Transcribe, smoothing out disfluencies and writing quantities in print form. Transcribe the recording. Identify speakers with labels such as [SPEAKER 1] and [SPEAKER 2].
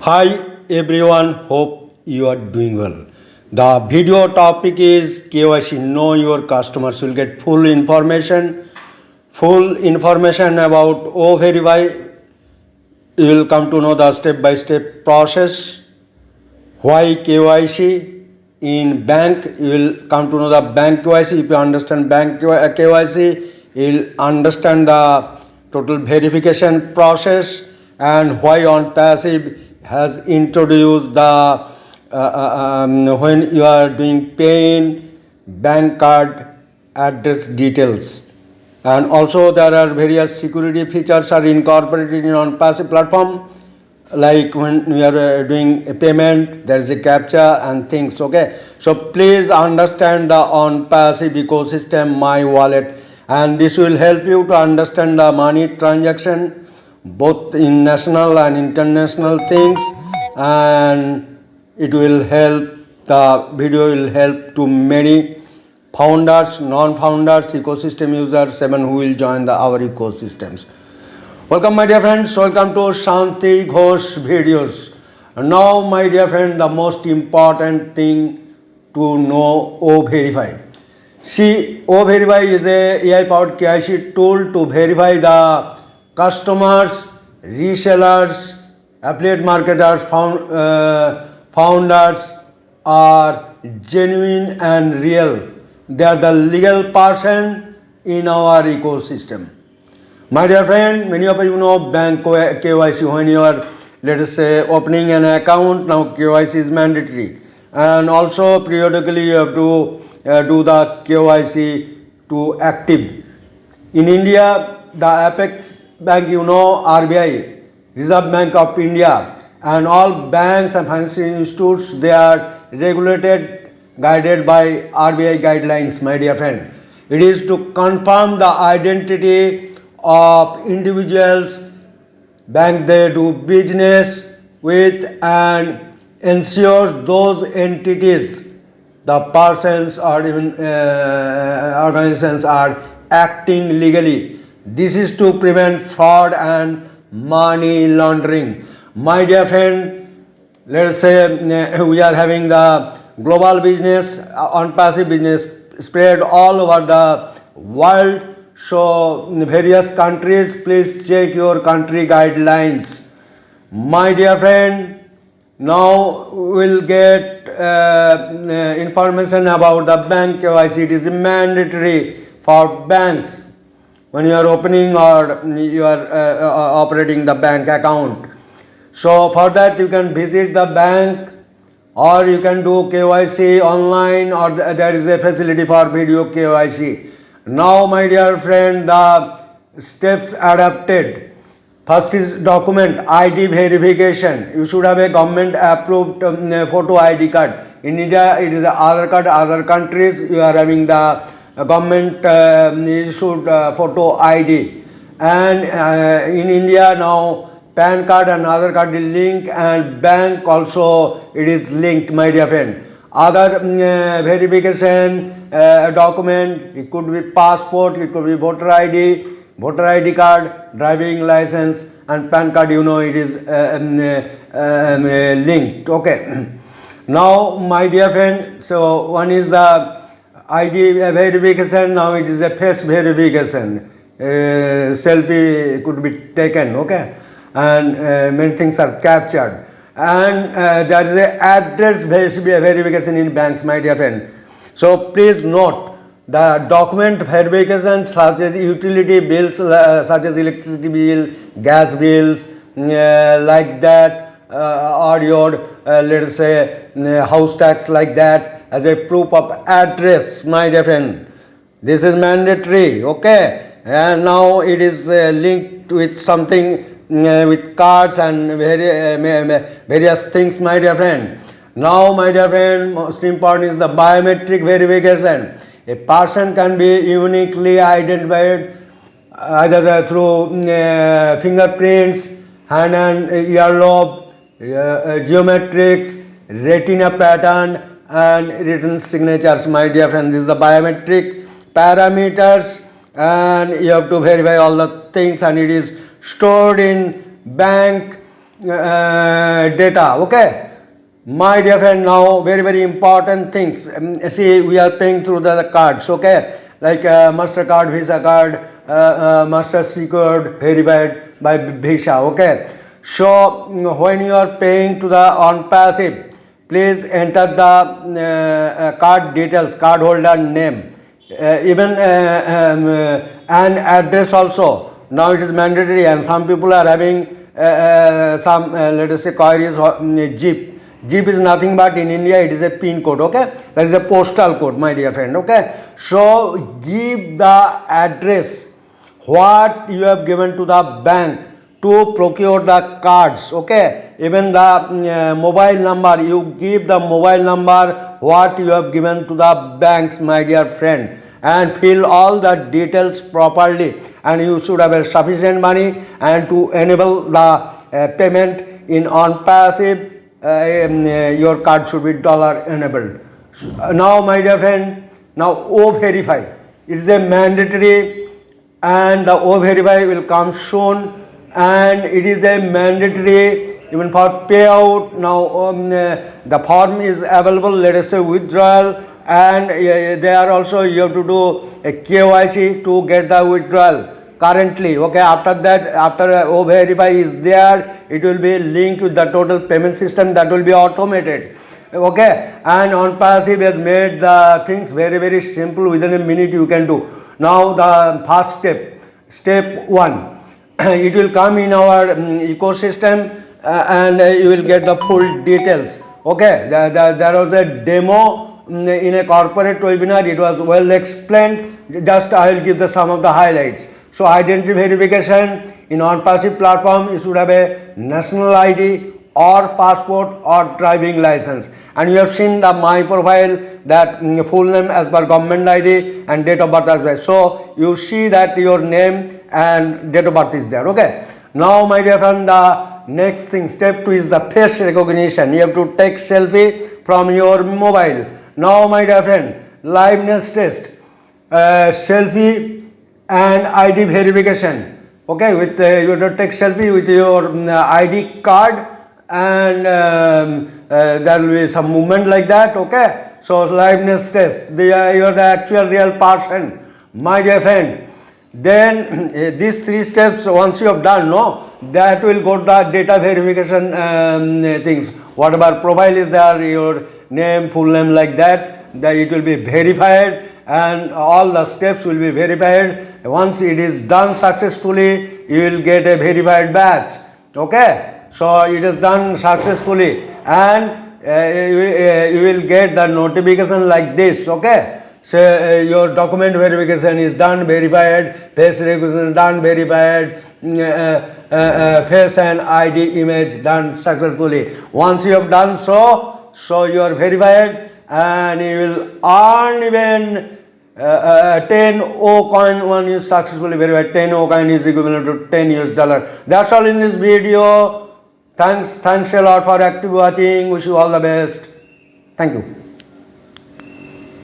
[SPEAKER 1] Hi everyone, hope you are doing well. The video topic is KYC. Know your customers. Will get full information about OVERIFY. You will come to know the step-by-step process. Why KYC in bank? You will come to know the bank KYC. If you understand bank KYC, you will understand the total verification process and why Onpassive has introduced the when you are doing paying bank card address details, and also there are various security features are incorporated in Onpassive platform, like when we are doing a payment there is a captcha and things. Okay, so please understand the Onpassive ecosystem, my wallet, and this will help you to understand the money transaction both in national and international things, and it will help, the video will help to many founders, non-founders, ecosystem users, even who will join our ecosystems. Welcome my dear friends, welcome to Shanti Ghosh videos. Now my dear friend, the most important thing to know OVERIFY. See, OVERIFY is a AI-powered KYC tool to verify the customers, resellers, affiliate marketers, founders are genuine and real. They are the legal person in our ecosystem. My dear friend, many of you know bank KYC. When you are, let us say, opening an account, now KYC is mandatory. And also periodically you have to do the KYC to active. In India, the Apex Bank, you know, RBI, Reserve Bank of India, and all banks and financial institutes, they are regulated, guided by RBI guidelines, my dear friend. It is to confirm the identity of individuals bank they do business with and ensure those entities, the persons or even organizations are acting legally. This is to prevent fraud and money laundering. My dear friend, let us say we are having the global business, Onpassive business spread all over the world. So various countries, please check your country guidelines. My dear friend, now we will get information about the bank KYC. It is mandatory for banks when you are opening or you are operating the bank account. So for that you can visit the bank or you can do KYC online, or there is a facility for video KYC. Now my dear friend, the steps adapted. First is document ID verification. You should have a government approved photo ID card. In India it is Aadhaar card. Other countries you are having the government issued photo ID. And in India now PAN card and Aadhaar card is linked, and bank also it is linked, my dear friend. Other verification document, it could be passport, it could be voter ID card, driving license, and PAN card, you know, it is linked. Okay. Now my dear friend, so one is the ID verification, now it is a face verification. Selfie could be taken, okay, and many things are captured. And there is a address verification in banks, my dear friend. So please note, the document verification such as utility bills, such as electricity bill, gas bills, like that, or your let us say house tax, like that, as a proof of address, my dear friend. This is mandatory, okay, and now it is linked with something with cards and various things, my dear friend. Now my dear friend, most important is the biometric verification. A person can be uniquely identified either through fingerprints, hand and earlobe, geometrics, retina pattern, and written signatures, my dear friend. This is the biometric parameters, and you have to verify all the things, and it is stored in bank data. Okay, my dear friend, now very important things. See, we are paying through the cards. Okay, like Mastercard, Visa card, Master Secret verified by Visa. Okay, so when you are paying to the Onpassive, please enter the card details, card holder name, even and address also. Now it is mandatory, and some people are having some let us say queries. Jeep. Jeep is nothing but in India it is a pin code. Okay, that is a postal code, my dear friend. Okay, so give the address what you have given to the bank to procure the cards. Okay, even the mobile number, you give the mobile number what you have given to the banks, my dear friend, and fill all the details properly, and you should have a sufficient money and to enable the payment in Onpassive. Your card should be dollar enabled. Now my dear friend, now OVERIFY, it is a mandatory, and the OVERIFY will come soon, and it is a mandatory even for payout. Now the form is available, let us say withdrawal, and they are also, you have to do a KYC to get the withdrawal currently. Okay, after that, after OVERIFY is there, it will be linked with the total payment system that will be automated. Okay, and Onpassive has made the things very simple. Within a minute you can do. Now the first step 1, it will come in our ecosystem, and you will get the full details. Okay, there was a demo in a corporate webinar. It was well explained. Just I will give the some of the highlights. So identity verification in Onpassive platform, you should have a national ID or passport or driving license, and you have seen the my profile, that full name as per government ID and date of birth as well. So you see that your name and date of birth is there. Okay, now my dear friend, the next thing, step 2 is the face recognition. You have to take selfie from your mobile. Now my dear friend, liveness test, selfie and ID verification. Okay, with you have to take selfie with your ID card, and there will be some movement like that. Okay, so liveness test, you are the actual real person, my dear friend. Then these 3 steps once you have done, no, that will go to the data verification things. Whatever profile is there, your name, full name, like that it will be verified, and all the steps will be verified. Once it is done successfully, you will get a verified badge. Okay, so it is done successfully, and you will get the notification like this. Okay, so your document verification is done, verified, face recognition done, verified, face and ID image done successfully. Once you have done so you are verified, and you will earn even 10 O coin when you successfully verified. 10 O coin is equivalent to $10. That's all in this video. Thanks a lot for active watching. Wish you all the best. Thank you.